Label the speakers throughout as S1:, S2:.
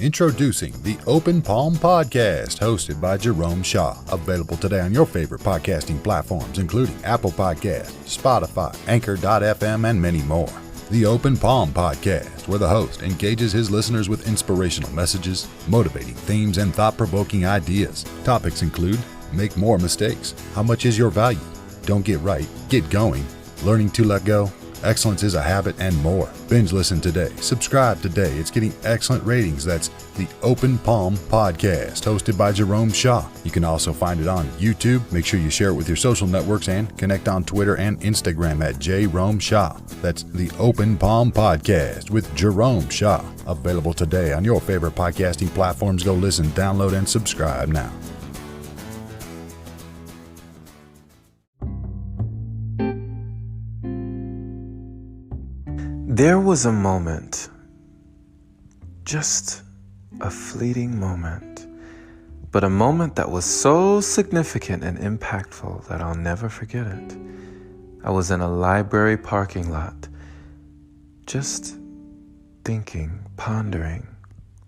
S1: Introducing the Open Palm Podcast, hosted by Jerome Shaw. Available today on your favorite podcasting platforms, including Apple Podcasts, Spotify, Anchor.fm, and many more. The Open Palm Podcast, where the host engages his listeners with inspirational messages, motivating themes, and thought-provoking ideas. Topics include: make more mistakes, how much is your value, don't get right, get going, learning to let go, excellence is a habit, and more. Binge listen today. Subscribe today. It's getting excellent ratings. That's the Open Palm Podcast, hosted by Jerome Shaw. You can also find it on YouTube. Make sure you share it with your social networks and connect on Twitter and Instagram at Jerome Shaw. That's the Open Palm Podcast with Jerome Shaw. Available today on your favorite podcasting platforms. Go listen, download, and subscribe now.
S2: There was a moment, just a fleeting moment, but a moment that was so significant and impactful that I'll never forget it. I was in a library parking lot, just thinking, pondering,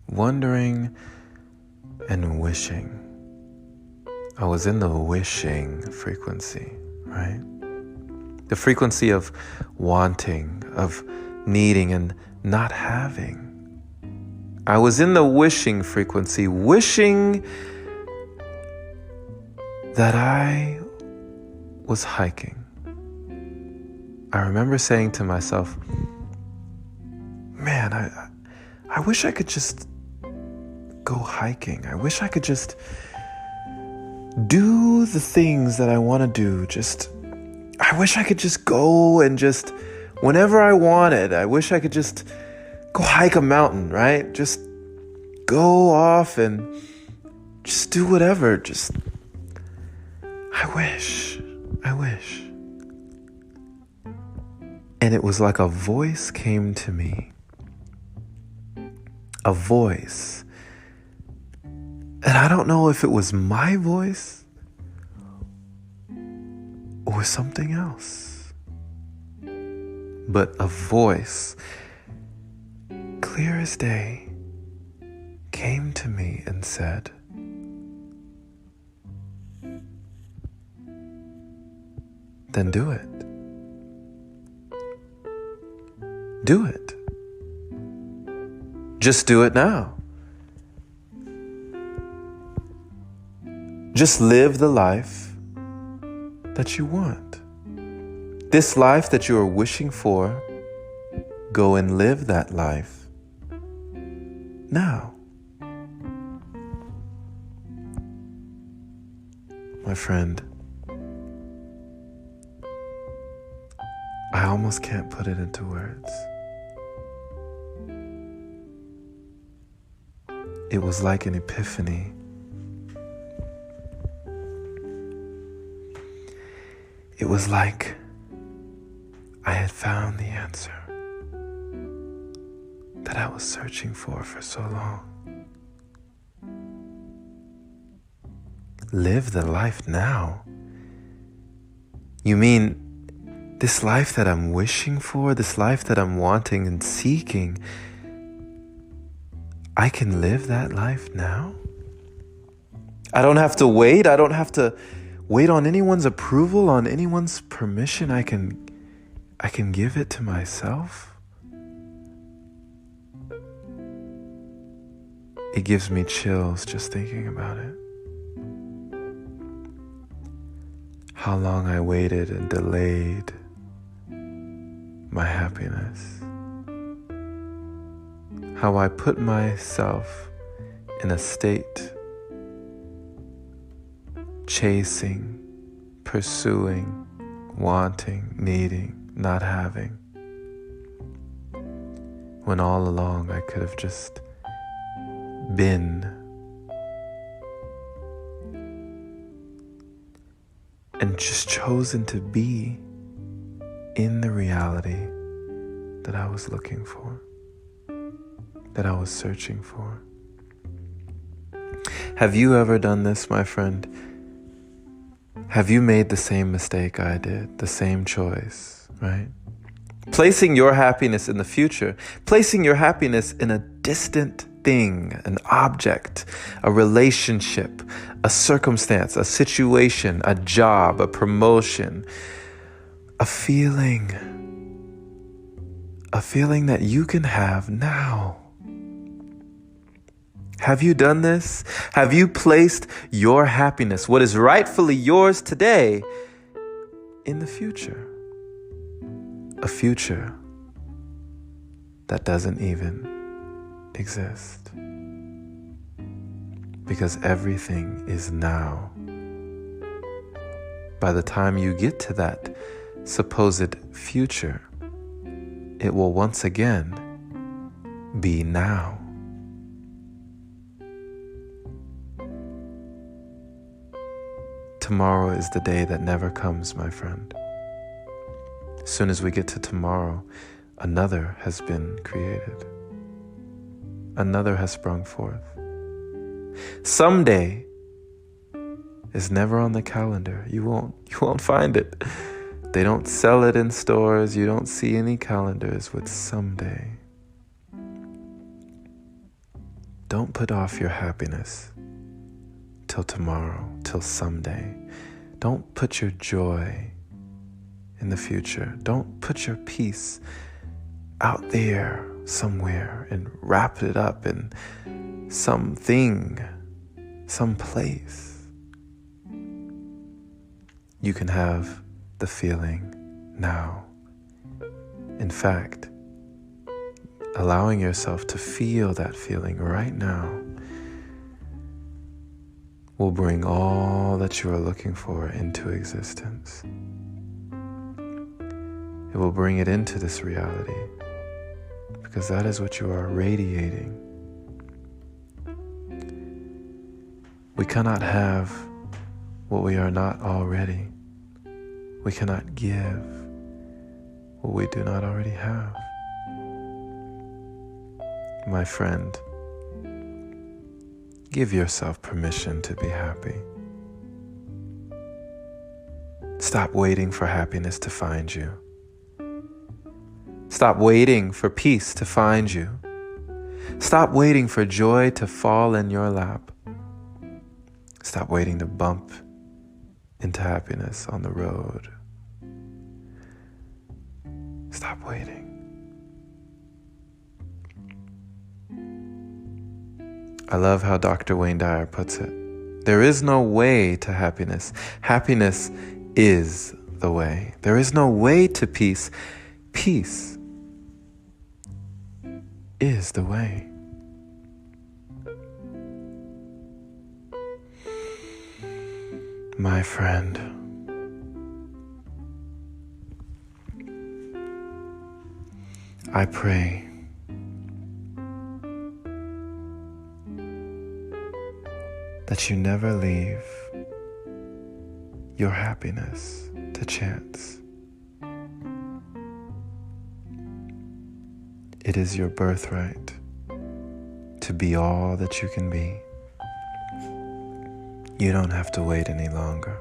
S2: wondering, and wishing. I was in the wishing frequency, right? The frequency of wanting, of needing and not having. I was in the wishing frequency, wishing that I was hiking. I remember saying to myself, man, I wish I could just go hiking. I wish I could just do the things that I want to do. I wish I could just go and just whenever I wanted, I wish I could just go hike a mountain, right? Just go off and just do whatever. I wish. And it was like a voice came to me. A voice. And I don't know if it was my voice or something else. But a voice, clear as day, came to me and said, then do it. Do it. Just do it now. Just live the life that you want. This life that you are wishing for, go and live that life now. My friend, I almost can't put it into words. It was like an epiphany. It was like I had found the answer that I was searching for so long. Live the life now. You mean this life that I'm wishing for, this life that I'm wanting and seeking, I can live that life now? I don't have to wait. I don't have to wait on anyone's approval, on anyone's permission. I can give it to myself. It gives me chills just thinking about it. How long I waited and delayed my happiness. How I put myself in a state chasing, pursuing, wanting, needing, not having, when all along I could have just been. And just chosen to be in the reality that I was looking for, that I was searching for. Have you ever done this, my friend? Have you made the same mistake I did, the same choice, right? Placing your happiness in the future, placing your happiness in a distant thing, an object, a relationship, a circumstance, a situation, a job, a promotion, a feeling that you can have now. Have you done this? Have you placed your happiness, what is rightfully yours today, in the future? A future that doesn't even exist. Because everything is now. By the time you get to that supposed future, it will once again be now. Tomorrow is the day that never comes, my friend. As soon as we get to tomorrow, another has been created. Another has sprung forth. Someday is never on the calendar. You won't find it. They don't sell it in stores. You don't see any calendars with someday. Don't put off your happiness till tomorrow, till someday. Don't put your joy in the future. Don't put your peace out there somewhere and wrap it up in something, some place. You can have the feeling now. In fact, allowing yourself to feel that feeling right now will bring all that you are looking for into existence. It will bring it into this reality, because that is what you are radiating. We cannot have what we are not already. We cannot give what we do not already have. My friend, give yourself permission to be happy. Stop waiting for happiness to find you. Stop waiting for peace to find you. Stop waiting for joy to fall in your lap. Stop waiting to bump into happiness on the road. Stop waiting. I love how Dr. Wayne Dyer puts it. There is no way to happiness. Happiness is the way. There is no way to peace. Peace is the way. My friend, I pray that you never leave your happiness to chance. It is your birthright to be all that you can be. You don't have to wait any longer.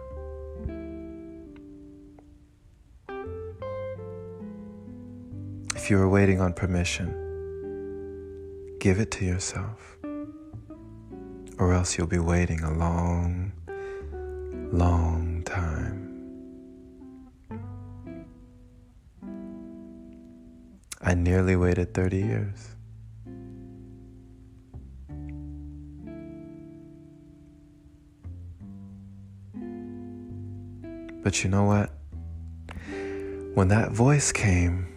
S2: If you are waiting on permission, give it to yourself, or else you'll be waiting a long, long time. I nearly waited 30 years. But you know what? When that voice came,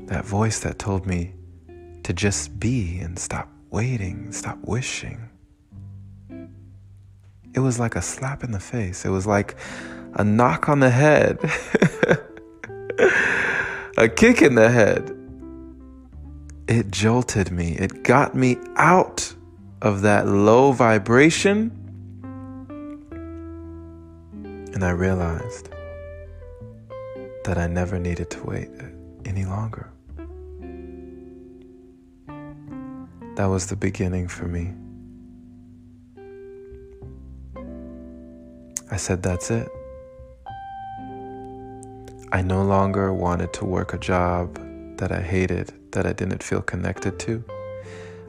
S2: that voice that told me to just be and stop waiting, stop wishing, it was like a slap in the face. It was like a knock on the head, a kick in the head. It jolted me. It got me out of that low vibration. And I realized that I never needed to wait any longer. That was the beginning for me. I said, that's it. I no longer wanted to work a job that I hated, that I didn't feel connected to.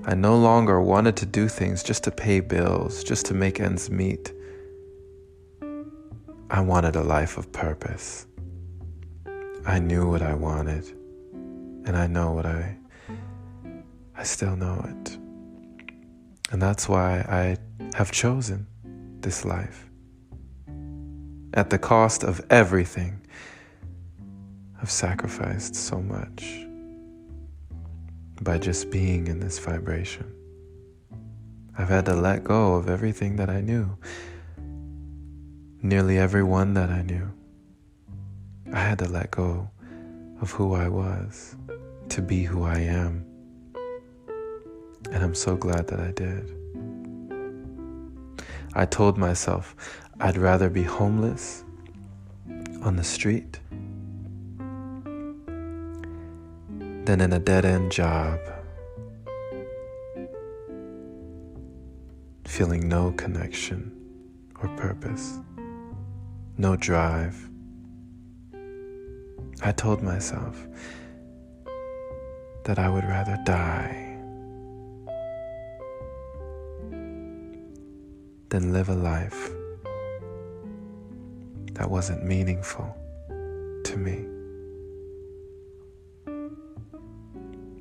S2: I no longer wanted to do things just to pay bills, just to make ends meet. I wanted a life of purpose. I knew what I wanted, and I know what I still know it. And that's why I have chosen this life. At the cost of everything, I've sacrificed so much by just being in this vibration. I've had to let go of everything that I knew, nearly everyone that I knew. I had to let go of who I was to be who I am. And I'm so glad that I did. I told myself I'd rather be homeless on the street than in a dead-end job, feeling no connection or purpose, no drive. I told myself that I would rather die than live a life that wasn't meaningful to me.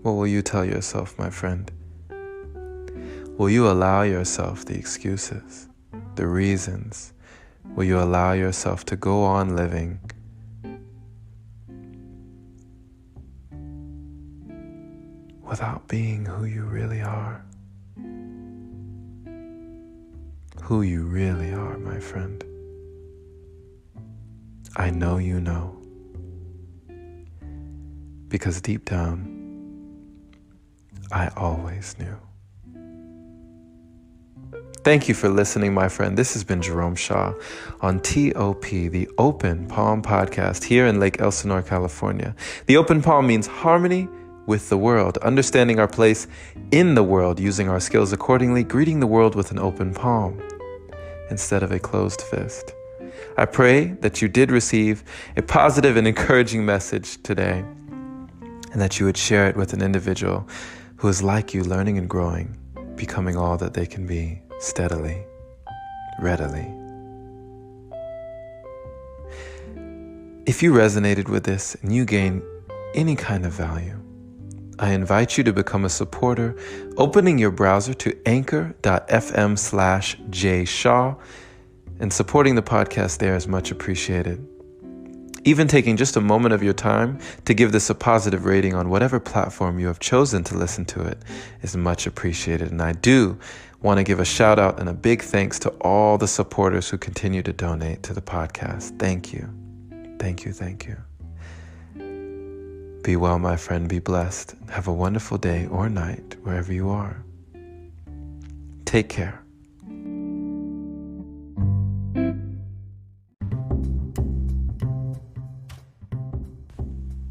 S2: What will you tell yourself, my friend? Will you allow yourself the excuses, the reasons? Will you allow yourself to go on living without being who you really are? Who you really are, my friend. I know you know. Because deep down, I always knew. Thank you for listening, my friend. This has been Jerome Shaw on TOP, the Open Palm Podcast here in Lake Elsinore, California. The Open Palm means harmony with the world, understanding our place in the world, using our skills accordingly, greeting the world with an open palm instead of a closed fist. I pray that you did receive a positive and encouraging message today, and that you would share it with an individual who is like you, learning and growing, becoming all that they can be, steadily, readily. If you resonated with this and you gain any kind of value, I invite you to become a supporter, opening your browser to anchor.fm/jshaw, and supporting the podcast there is much appreciated. Even taking just a moment of your time to give this a positive rating on whatever platform you have chosen to listen to it is much appreciated. And I do want to give a shout out and a big thanks to all the supporters who continue to donate to the podcast. Thank you. Thank you. Thank you. Be well, my friend. Be blessed. Have a wonderful day or night wherever you are. Take care.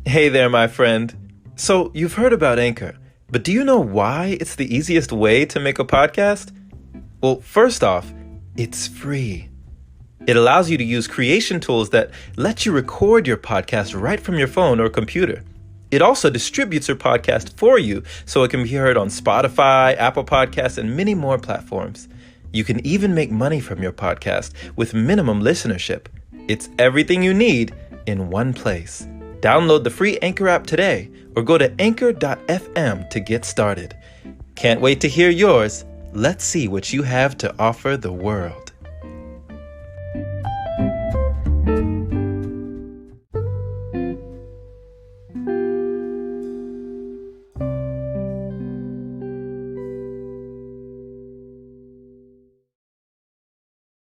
S3: Hey there, my friend. So you've heard about Anchor, but do you know why it's the easiest way to make a podcast? Well, first off, it's free. It allows you to use creation tools that let you record your podcast right from your phone or computer. It also distributes your podcast for you so it can be heard on Spotify, Apple Podcasts, and many more platforms. You can even make money from your podcast with minimum listenership. It's everything you need in one place. Download the free Anchor app today or go to anchor.fm to get started. Can't wait to hear yours. Let's see what you have to offer the world.